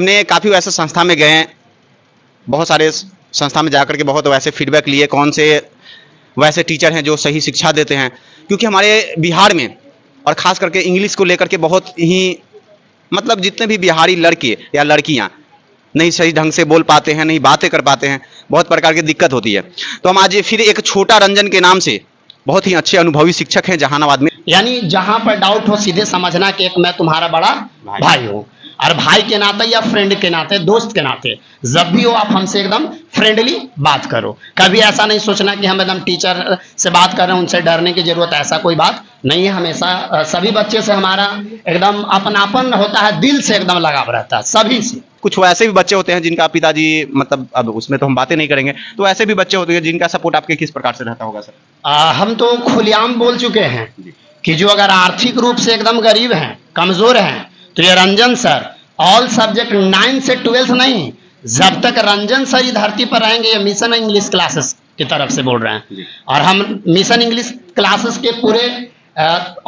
हमने काफ़ी वैसे संस्था में गए हैं, बहुत सारे संस्था में जाकर के बहुत वैसे फीडबैक लिए कौन से वैसे टीचर हैं जो सही शिक्षा देते हैं, क्योंकि हमारे बिहार में और ख़ास करके इंग्लिश को लेकर के बहुत ही मतलब जितने भी बिहारी लड़के या लड़कियां नहीं सही ढंग से बोल पाते हैं, नहीं बातें कर पाते हैं, बहुत प्रकार की दिक्कत होती है। तो हम आज फिर एक छोटा रंजन के नाम से बहुत ही अच्छे अनुभवी शिक्षक हैं जहानाबाद में। यानी जहां पर डाउट हो सीधे समझना कि एक मैं तुम्हारा बड़ा भाई हूँ, और भाई के नाते या फ्रेंड के नाते, दोस्त के नाते जब भी हो आप हमसे एकदम फ्रेंडली बात करो। कभी ऐसा नहीं सोचना कि हम एकदम टीचर से बात कर रहे हैं उनसे डरने की जरूरत है, ऐसा कोई बात नहीं है। हमेशा सभी बच्चे से हमारा एकदम अपनापन होता है, दिल से एकदम लगाव रहता है सभी से। कुछ वैसे भी बच्चे होते हैं जिनका पिताजी मतलब अब उसमें तो हम बातें नहीं करेंगे, तो ऐसे भी बच्चे होते हैं जिनका सपोर्ट आपके किस प्रकार से रहता होगा सर? हम तो खुलेआम बोल चुके हैं कि जो अगर आर्थिक रूप से एकदम गरीब हैं, कमजोर हैं, तो ये रंजन सर ऑल सब्जेक्ट 9 से 12 नहीं, जब तक रंजन सर ही धरती पर रहेंगे, ये मिशन इंग्लिश क्लासेस की तरफ से बोल रहे हैं, और हम मिशन इंग्लिश क्लासेस के पूरे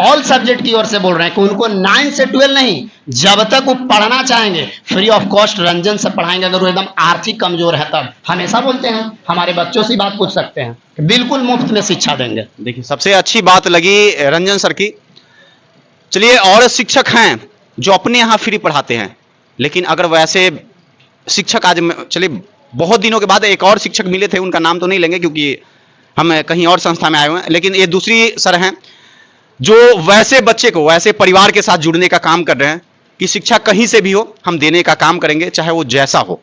ऑल सब्जेक्ट की ओर से बोल रहे हैं कि उनको 9 से 12 नहीं, जब तक वो पढ़ना चाहेंगे फ्री ऑफ कॉस्ट रंजन से पढ़ाएंगे। अगर वो एकदम आर्थिक कमजोर है तब हमेशा बोलते हैं, हमारे बच्चों से बात पूछ सकते हैं, बिल्कुल मुफ्त में शिक्षा देंगे। देखिए सबसे अच्छी बात लगी रंजन सर की। चलिए और शिक्षक हैं जो अपने यहाँ फ्री पढ़ाते हैं, लेकिन अगर वैसे शिक्षक आज चलिए बहुत दिनों के बाद एक और शिक्षक मिले थे, उनका नाम तो नहीं लेंगे क्योंकि हम कहीं और संस्था में आए हुए हैं, लेकिन ये दूसरी सर हैं जो वैसे बच्चे को वैसे परिवार के साथ जुड़ने का काम कर रहे हैं कि शिक्षा कहीं से भी हो हम देने का काम करेंगे, चाहे वो जैसा हो।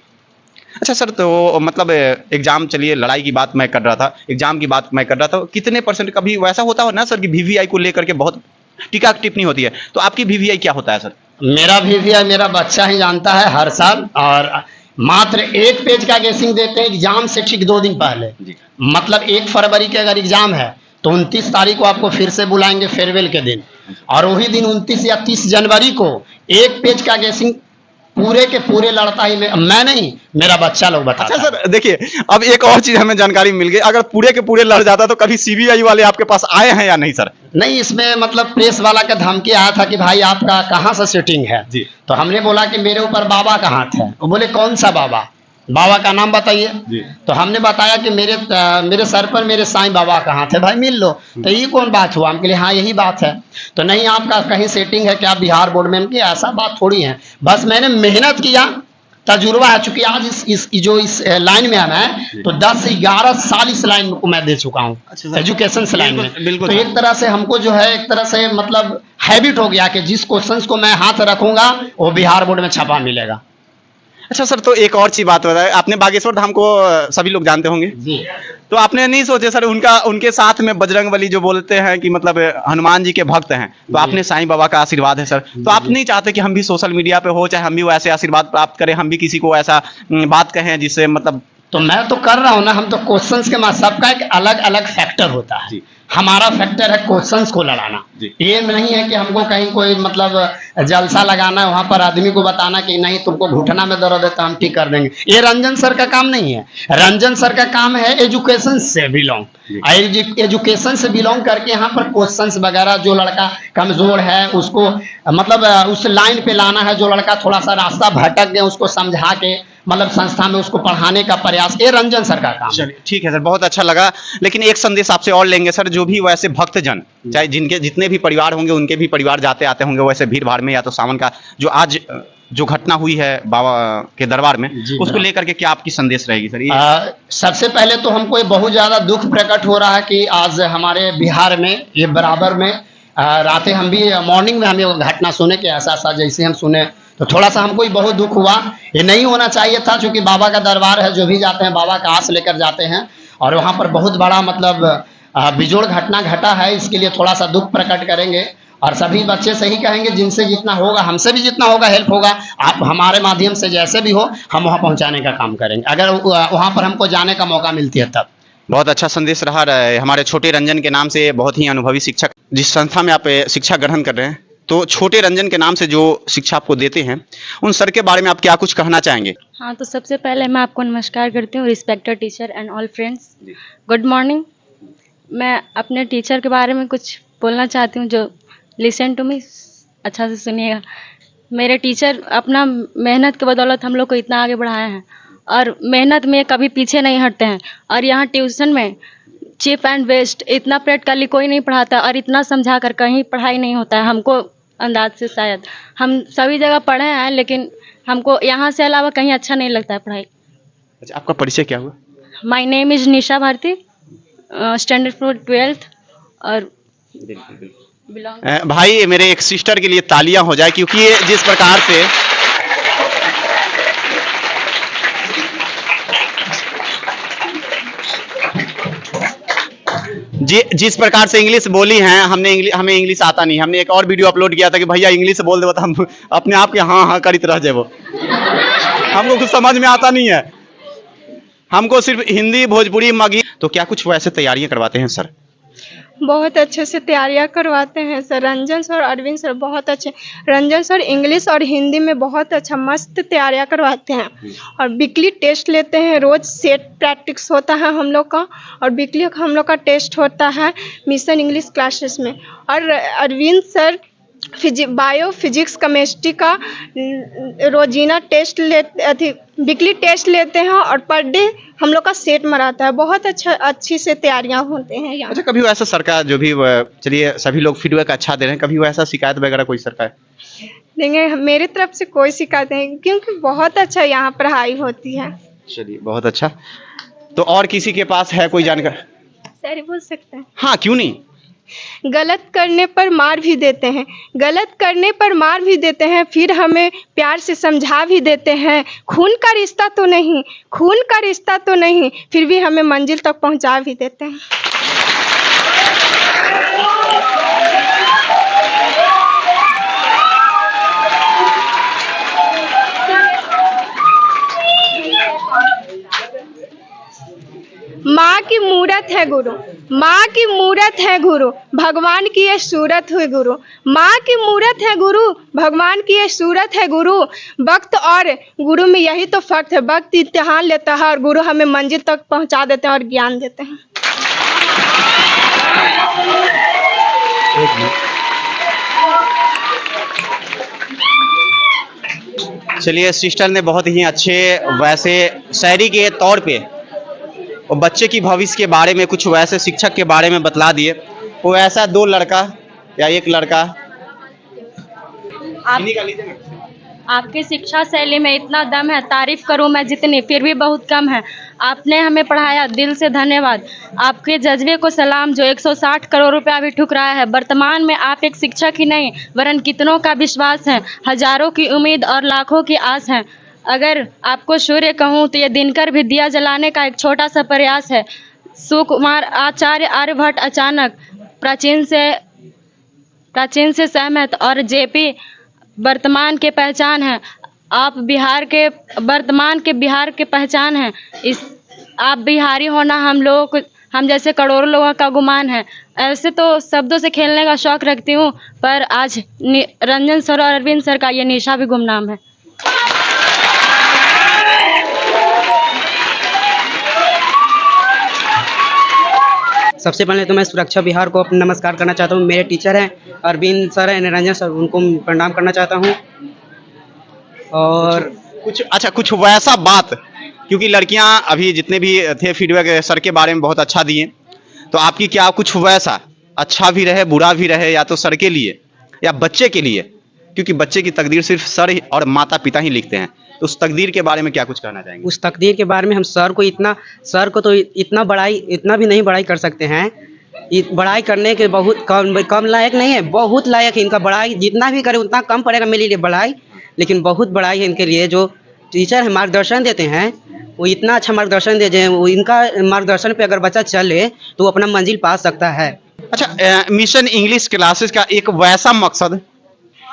अच्छा सर, तो मतलब एग्जाम, चलिए लड़ाई की बात मैं कर रहा था, एग्जाम की बात मैं कर रहा था, कितने परसेंट कभी वैसा होता हो ना सर कि वीवीआई को लेकर के बहुत टीका टिप्पणी होती है, तो आपकी वीवीआई क्या होता है सर? मेरा वीवीआई मेरा बच्चा ही जानता है हर साल, और मात्र 1 पेज का गेसिंग देते हैं एग्जाम से ठीक 2 दिन पहले। मतलब 1 फरवरी के अगर एग्जाम है तो 29 तारीख को आपको फिर से बुलाएंगे फेयरवेल के दिन, और वही दिन 29 या 30 जनवरी को 1 पेज का गेसिंग पूरे के पूरे लड़ता ही मैं नहीं, मेरा बच्चा लोग बताता। अच्छा सर देखिए, अब एक और चीज हमें जानकारी मिल गई, अगर पूरे के पूरे लड़ जाता तो कभी सीबीआई वाले आपके पास आए हैं या नहीं सर? नहीं, इसमें मतलब प्रेस वाला का धमकी आया था कि भाई आपका कहाँ से सेटिंग है जी, तो हमने बोला कि मेरे ऊपर बाबा का हाथ है। वो बोले कौन सा बाबा, बाबा का नाम बताइए। तो हमने बताया कि मेरे सर पर मेरे साईं बाबा का हाथ है, भाई मिल लो। तो ये कौन बात हुआ? हम कहे हाँ यही बात है। तो नहीं आपका कहीं सेटिंग है क्या बिहार बोर्ड में? कि ऐसा बात थोड़ी है, बस मैंने मेहनत किया, तजुर्बा है, चूंकि आज इस लाइन में है मैं, तो 10 से 11 साल इस लाइन को मैं दे चुका हूँ, एजुकेशन लाइन में। तो एक तरह से हमको जो है एक तरह से मतलब हैबिट हो गया कि जिस क्वेश्चंस को मैं हाथ रखूंगा वो बिहार बोर्ड में छपा मिलेगा। अच्छा सर, तो एक और चीज बात बताए, आपने बागेश्वर धाम को सभी लोग जानते होंगे जी, तो आपने नहीं सोचे सर उनके साथ में बजरंगबली जो बोलते हैं कि मतलब हनुमान जी के भक्त हैं, तो आपने साईं बाबा का आशीर्वाद है सर, तो आप नहीं चाहते कि हम भी सोशल मीडिया पे हो, चाहे हम भी वैसे आशीर्वाद प्राप्त करें, हम भी किसी को ऐसा बात कहें जिससे मतलब? तो मैं तो कर रहा हूँ ना, हम तो क्वेश्चंस के सबका एक अलग अलग फैक्टर होता है। हमारा फैक्टर है क्वेश्चंस को लड़ाना। ये नहीं है कि हमको कहीं कोई मतलब जलसा लगाना है, वहां पर आदमी को बताना कि नहीं तुमको घुटना में दर्द है तो हम ठीक कर देंगे। ये रंजन सर का काम नहीं है। रंजन सर का काम है एजुकेशन से बिलोंग, एजुकेशन से बिलोंग करके यहाँ पर क्वेश्चंस वगैरह, जो लड़का कमजोर है उसको मतलब उस लाइन पे लाना है, जो लड़का थोड़ा सा रास्ता भटक गया उसको समझा के मतलब संस्था में उसको पढ़ाने का प्रयास, ये रंजन सर का काम। चलिए ठीक है सर, बहुत अच्छा लगा। लेकिन एक संदेश आपसे और लेंगे सर, जो भी वैसे भक्तजन, चाहे जिनके जितने भी परिवार होंगे, उनके भी परिवार जाते आते होंगे वैसे भीड़ भाड़ में, या तो सावन का जो आज जो घटना हुई है बाबा के दरबार में, उसको लेकर के क्या आपकी संदेश रहेगी सर? सबसे पहले तो हमको बहुत ज्यादा दुख प्रकट हो रहा है कि आज हमारे बिहार में ये बराबर में रातें हम भी मॉर्निंग में हमें घटना सुने कि ऐसा जैसे हम सुने तो थोड़ा सा हमको ही बहुत दुख हुआ। ये नहीं होना चाहिए था, क्योंकि बाबा का दरबार है, जो भी जाते हैं बाबा का आस लेकर जाते हैं, और वहाँ पर बहुत बड़ा मतलब बिजोड़ घटना घटा है। इसके लिए थोड़ा सा दुख प्रकट करेंगे, और सभी बच्चे से ही कहेंगे जिनसे जितना होगा, हमसे भी जितना होगा हेल्प होगा, आप हमारे माध्यम से जैसे भी हो हम वहाँ पहुँचाने का काम करेंगे, अगर वहाँ पर हमको जाने का मौका मिलती है तब। बहुत अच्छा संदेश रहा हमारे छोटे रंजन के नाम से, बहुत ही अनुभवी शिक्षक। जिस संस्था में आप शिक्षा ग्रहण कर रहे हैं, तो छोटे रंजन के नाम से जो शिक्षा आपको देते हैं, उन सर के बारे में आप क्या कुछ कहना चाहेंगे? हाँ, तो सबसे पहले मैं आपको नमस्कार करती हूँ, respected teacher and all friends, good morning. मैं अपने टीचर के बारे में कुछ बोलना चाहती हूँ, जो लिसन टू मी, अच्छा से सुनिएगा। मेरे टीचर अपना मेहनत के बदौलत हम लोग को इतना आगे बढ़ाए हैं और मेहनत में कभी पीछे नहीं हटते हैं। और यहाँ ट्यूशन में चीप एंड वेस्ट इतना प्रैक्टिकली कोई नहीं पढ़ाता और इतना समझा कर कहीं पढ़ाई नहीं होता है हमको अंदाज से। शायद हम सभी जगह पढ़े हैं लेकिन हमको यहाँ से अलावा कहीं अच्छा नहीं लगता है पढ़ाई। अच्छा, आपका परिचय क्या हुआ? My name is Nisha Bharti, standard for 12th और बिलोंग। भाई मेरे एक सिस्टर के लिए तालियां हो जाए, क्योंकि ये जिस प्रकार से जिस प्रकार से इंग्लिश बोली हैं, हमें इंग्लिश आता नहीं। हमने एक और वीडियो अपलोड किया था कि भैया इंग्लिश बोल दो, तो हम अपने आप के हाँ हाँ करित रह जाए। वो हमको कुछ समझ में आता नहीं है, हमको सिर्फ हिंदी भोजपुरी मगही। तो क्या कुछ वैसे तैयारियां करवाते हैं सर? बहुत अच्छे से तैयारियां करवाते हैं sir. Ranjan sir, Arvind sir बहुत अच्छे। रंजन सर इंग्लिश और हिंदी में बहुत अच्छा मस्त तैयारियां करवाते हैं और वीकली टेस्ट लेते हैं। रोज सेट प्रैक्टिस होता है हम लोग का और वीकली हम लोग का टेस्ट होता है मिशन इंग्लिश क्लासेस में। और Arvind sir bio physics chemistry का रोजीना टेस्ट वीकली टेस्ट लेते हैं और पर डे हम लोग का सेट मराता है। बहुत अच्छी से तैयारियां होते हैं यहाँ। अच्छा, कभी वैसा सर का जो भी, चलिए सभी लोग फीडबैक अच्छा दे रहे हैं, कभी वैसा शिकायत वगैरह कोई सर का है? नहीं, मेरी तरफ से कोई शिकायत नहीं, क्योंकि बहुत अच्छा यहाँ पढ़ाई होती है। चलिए बहुत अच्छा। तो और किसी के पास है कोई जानकारी? सर बोल सकते हैं? हाँ, क्यों नहीं। गलत करने पर मार भी देते हैं, गलत करने पर मार भी देते हैं, फिर हमें प्यार से समझा भी देते हैं। खून का रिश्ता तो नहीं, खून का रिश्ता तो नहीं, फिर भी हमें मंजिल तक पहुंचा भी देते हैं। माँ की मूरत है गुरु, माँ की मूरत है गुरु, भगवान की ये सूरत हुई गुरु। माँ की मूरत है गुरु, भगवान की ये सूरत है गुरु। वक्त और गुरु में यही तो फर्क है, वक्त इम्तिहान लेता है और गुरु हमें मंजिल तक पहुंचा देते हैं और ज्ञान देते हैं। चलिए, सिस्टर ने बहुत ही अच्छे वैसे शायरी के तौर पे और बच्चे की भविष्य के बारे में, कुछ वैसे शिक्षक के बारे में बतला दिए। वो ऐसा 2 लड़का या 1 लड़का आपकी शिक्षा शैली में इतना दम है, तारीफ करूं मैं जितनी फिर भी बहुत कम है। आपने हमें पढ़ाया, दिल से धन्यवाद। आपके जज्बे को सलाम जो 160 करोड़ रुपया भी ठुकराया है। वर्तमान में आप एक शिक्षक ही नहीं वरन कितनों का विश्वास है, हजारों की उम्मीद और लाखों की आस है। अगर आपको सूर्य कहूँ तो ये दिनकर भी दिया जलाने का एक छोटा सा प्रयास है। सुकुमार आचार्य आर्यभट्ट अचानक प्राचीन से सहमत और जेपी वर्तमान के पहचान है। आप बिहार के वर्तमान के बिहार के पहचान है। आप बिहारी होना हम जैसे करोड़ों लोगों का गुमान है। ऐसे तो शब्दों से खेलने का शौक रखती हूँ, पर आज रंजन सर और अरविंद सर का ये निशा भी गुमनाम है। सबसे पहले तो मैं सुरक्षा बिहार को नमस्कार करना चाहता हूँ। मेरे टीचर हैं अरविंद सर हैं, निरंजन सर, उनको प्रणाम करना चाहता हूँ। और कुछ वैसा बात, क्योंकि लड़कियां अभी जितने भी थे फीडबैक सर के बारे में बहुत अच्छा दिए, तो आपकी क्या कुछ वैसा अच्छा भी रहे बुरा भी रहे, या तो सर के लिए या बच्चे के लिए, क्योंकि बच्चे की तकदीर सिर्फ सर और माता पिता ही लिखते हैं, तो उस तकदीर के बारे में क्या कुछ कहना चाहेंगे? उस तकदीर के बारे में हम सर को तो इतना भी नहीं बड़ाई कर सकते हैं। बड़ाई करने के बहुत कम लायक नहीं है, बहुत लायक है। इनका बड़ाई जितना भी करे उतना कम पड़ेगा मेरे लिए बड़ाई, लेकिन बहुत बड़ाई है इनके लिए। जो टीचर है मार्गदर्शन देते हैं, वो इतना अच्छा मार्गदर्शन दे जाए, वो इनका मार्गदर्शन पे अगर बच्चा चले तो वो अपना मंजिल पा सकता है। अच्छा, मिशन इंग्लिश क्लासेस का एक वैसा मकसद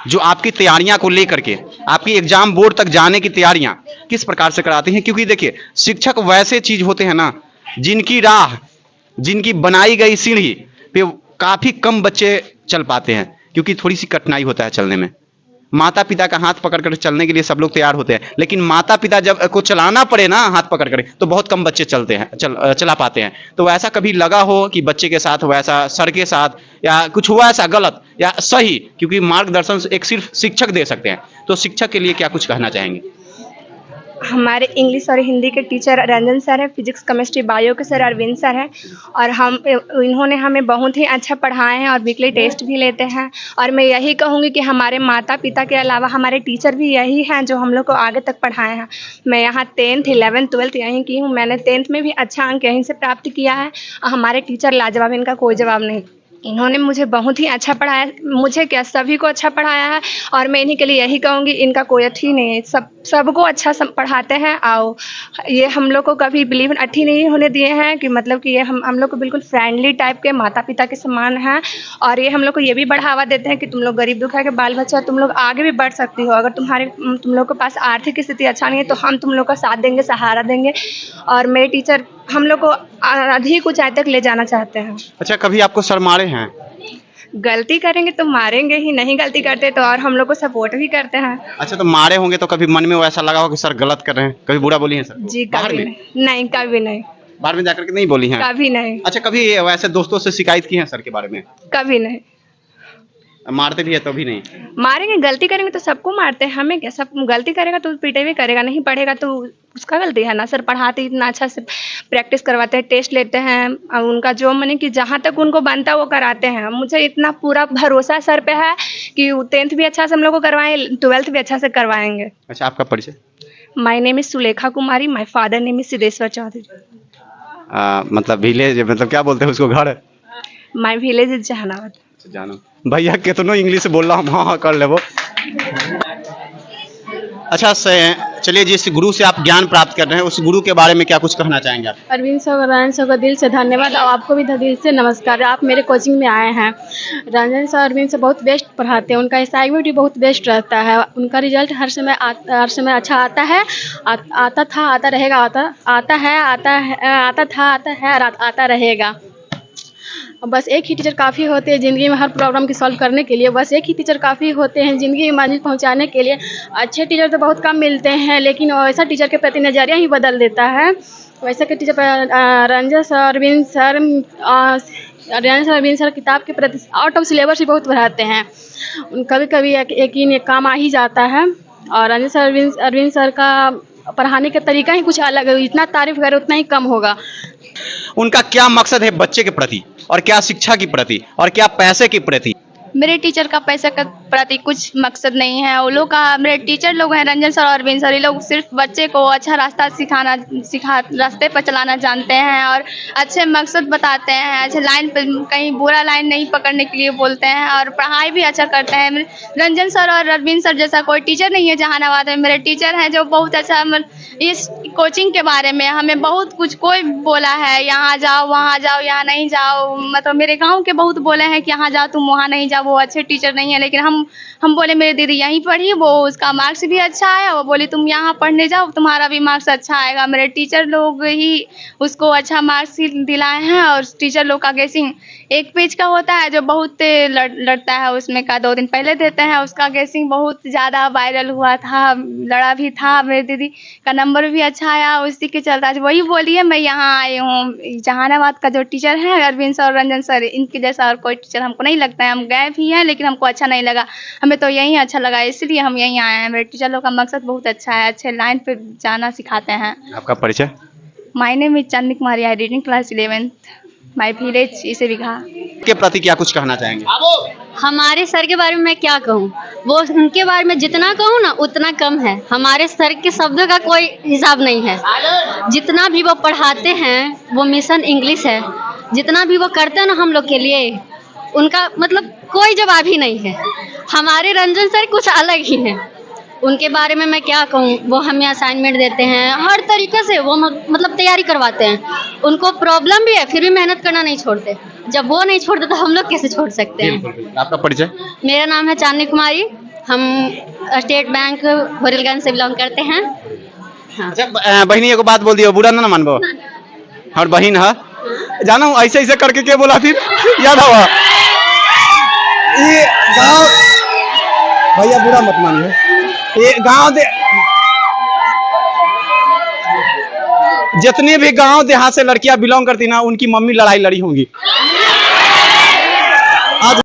जो आपकी तैयारियां को लेकर के, आपकी एग्जाम बोर्ड तक जाने की तैयारियां किस प्रकार से कराते हैं? क्योंकि देखिए, शिक्षक वैसे चीज होते हैं ना, जिनकी राह, जिनकी बनाई गई सीढ़ी पे काफी कम बच्चे चल पाते हैं, क्योंकि थोड़ी सी कठिनाई होता है चलने में। माता पिता का हाथ पकड़ कर चलने के लिए सब लोग तैयार होते हैं, लेकिन माता पिता जब को चलाना पड़े ना हाथ पकड़ कर, तो बहुत कम बच्चे चला पाते हैं। तो ऐसा कभी लगा हो कि बच्चे के साथ वैसा, सर के साथ, या कुछ हुआ ऐसा गलत या सही? क्योंकि मार्गदर्शन एक सिर्फ शिक्षक दे सकते हैं, तो शिक्षक के लिए क्या कुछ कहना चाहेंगे? हमारे इंग्लिश और हिंदी के टीचर रंजन सर हैं, फिजिक्स केमिस्ट्री बायो के सर अरविंद सर हैं और इन्होंने हमें बहुत ही अच्छा पढ़ाए हैं और वीकली टेस्ट भी लेते हैं। और मैं यही कहूँगी कि हमारे माता पिता के अलावा हमारे टीचर भी यही हैं जो हम लोग को आगे तक पढ़ाए हैं। मैं यहाँ 10th 11th 12th यहीं की हूँ। मैंने 10th में भी अच्छा अंक यहीं से प्राप्त किया है और हमारे टीचर लाजवाब, इनका कोई जवाब नहीं। इन्होंने मुझे बहुत ही अच्छा पढ़ाया, मुझे क्या सभी को अच्छा पढ़ाया है और मैं इन्हीं के लिए यही कहूँगी, इनका कोई अठी नहीं है, सबको अच्छा पढ़ाते हैं। और ये हम लोग को कभी बिलीव अठी नहीं होने दिए हैं कि मतलब कि ये हम लोग को बिल्कुल फ्रेंडली टाइप के माता पिता के समान हैं। और ये हम लोग को ये भी बढ़ावा देते हैं कि तुम लोग गरीब दुखिया के बाल बच्चा, तुम लोग आगे भी बढ़ सकती हो। अगर तुम लोग के पास आर्थिक स्थिति अच्छा नहीं है तो हम तुम लोग का साथ देंगे, सहारा देंगे। और मेरे टीचर हम लोग को अधिक ऊंचाई तक ले जाना चाहते हैं। अच्छा, कभी आपको सर मारे हैं? गलती करेंगे तो मारेंगे ही, नहीं गलती करते तो और हम लोग को सपोर्ट भी करते हैं। अच्छा, तो मारे होंगे तो कभी मन में वैसा लगा हो कि सर गलत कर रहे हैं, कभी बुरा बोली हैं सर? जी कभी नहीं, कभी नहीं। बाहर में जाकर के नहीं बोली हैं? कभी नहीं। अच्छा, कभी वैसे दोस्तों से शिकायत की है सर के बारे में? कभी नहीं। मारते भी है तो भी नहीं? मारेंगे, गलती करेंगे तो सबको मारते हैं, हमें क्या, सब गलती करेगा तो पीटे भी करेगा, नहीं पढ़ेगा तो उसका गलती है ना। सर पढ़ाते इतना अच्छा से प्रैक्टिस करवाते हैं, टेस्ट लेते हैं और उनका जो माने कि जहाँ तक उनको बनता है वो कराते हैं। मुझे इतना पूरा भरोसा सर पे है कि 10th भी अच्छा से हम लोग को करवाएं, 12th भी अच्छा से करवाएंगे। अच्छा, आपका परिचय? My name is Sulekha Kumari, my father name is Siddheshwar Chaudhary. मतलब विलेज, मतलब क्या बोलते हैं उसको, घर? My village is Jehanabad. जानो भैया कितनो इंग्लिश बोल रहा हूँ, हाँ कर ले वो। अच्छा, चलिए, जिस गुरु से आप ज्ञान प्राप्त कर रहे हैं उस गुरु के बारे में क्या कुछ कहना चाहेंगे आप? अरविंद सर, रंजन सर का दिल से धन्यवाद और आपको भी दिल से नमस्कार। आप मेरे कोचिंग में आए हैं। रंजन सर अरविंद सर बहुत बेस्ट पढ़ाते हैं, उनका असाइनमेंट भी बहुत बेस्ट रहता है, उनका रिजल्ट हर समय अच्छा आता है, आता था, आता रहेगा, आता रहेगा। बस एक ही टीचर काफ़ी होते हैं ज़िंदगी में हर प्रॉब्लम की सॉल्व करने के लिए। बस एक ही टीचर काफ़ी होते हैं ज़िंदगी में मंजिल पहुंचाने के लिए। अच्छे टीचर तो बहुत कम मिलते हैं, लेकिन वैसा टीचर के प्रति नज़रिया ही बदल देता है। वैसा के teacher Ranjan sir Arvind sir किताब के प्रति आउट ऑफ सिलेबस भी बहुत पढ़ाते हैं। कभी कभी एक काम आ ही जाता है। और रंजन सर अरविंद सर का पढ़ाने का तरीका ही कुछ अलग है, इतना तारीफ करें उतना ही कम होगा। उनका क्या मकसद है बच्चे के प्रति, और क्या शिक्षा के प्रति, और क्या पैसे के प्रति? मेरे टीचर का पैसे के प्रति कुछ मकसद नहीं है। वो लोग का, मेरे टीचर लोग हैं रंजन सर और अरविंद सर, ये लोग सिर्फ बच्चे को अच्छा रास्ता रास्ते पर चलाना जानते हैं और अच्छे मकसद बताते हैं, अच्छे लाइन पे, कहीं बुरा लाइन नहीं पकड़ने के लिए बोलते हैं और पढ़ाई भी अच्छा करते हैं। रंजन सर और अरविंद सर जैसा कोई टीचर नहीं है जहानाबाद में। मेरे टीचर हैं जो बहुत अच्छा, इस कोचिंग के बारे में हमें बहुत कुछ कोई बोला है, यहाँ जाओ वहाँ जाओ, यहाँ नहीं जाओ, मतलब मेरे गाँव के बहुत बोले हैं कि यहाँ जाओ तुम वहाँ नहीं जाओ, वो अच्छे टीचर नहीं है। लेकिन हम बोले मेरी दीदी यहीं पढ़ी, वो उसका मार्क्स भी अच्छा है, वो बोली तुम यहाँ पढ़ने जाओ तुम्हारा भी मार्क्स अच्छा आएगा। मेरे टीचर लोग ही उसको अच्छा मार्क्स दिलाए हैं। और टीचर लोग का गेसिंग एक पेज का होता है जो बहुत लड़ता है, उसमें का 2 दिन पहले देते हैं, उसका गेसिंग बहुत ज़्यादा वायरल हुआ था, लड़ा भी था। मेरी दीदी का नंबर भी अच्छा आया, उसी के चलता वही बोलिए मैं यहाँ आई हूँ। जहानाबाद का जो टीचर है अरविंद सर और रंजन सर, इनके जैसा और कोई टीचर हमको नहीं लगता है। हम गए भी हैं लेकिन हमको अच्छा नहीं लगा, हमें तो यहीं अच्छा लगा, इसलिए हम यहीं आए हैं। मेरे टीचर लोग का मकसद बहुत अच्छा है, अच्छे लाइन पे जाना सिखाते हैं। आपका परिचय? My name is Chandni Kumari, I reading class 11th, my village इसे बिघा। के प्रति क्या कुछ कहना चाहेंगे? हमारे सर के बारे में मैं क्या कहूँ, वो उनके बारे में जितना कहूँ ना उतना कम है। हमारे सर के शब्दों का कोई हिसाब नहीं है। जितना भी वो पढ़ाते हैं वो मिशन इंग्लिश है, जितना भी वो करते हैं ना हम लोग के लिए, उनका मतलब कोई जवाब ही नहीं है। हमारे रंजन सर कुछ अलग ही हैं, उनके बारे में मैं क्या कहूँ। वो हमें असाइनमेंट देते हैं, हर तरीके से वो मतलब तैयारी करवाते हैं। उनको प्रॉब्लम भी है फिर भी मेहनत करना नहीं छोड़ते। जब वो नहीं छोड़ते तो हम लोग कैसे छोड़ सकते हैं। आपका परिचय? मेरा नाम है चांदनी कुमारी, हम स्टेट बैंक होरिलगंज से बिलोंग करते हैं। हाँ। अच्छा, बहनी एगो बात बोल दियो, बुरा ना मानबो, और बहन है जाना हूँ ऐसे ऐसे करके क्या बोला फिर याद हुआ ये गाँव, भैया बुरा मत मानिए, ये गाँव जितने भी गांव देहात से लड़कियां बिलोंग करती ना, उनकी मम्मी लड़ाई लड़ी होंगी।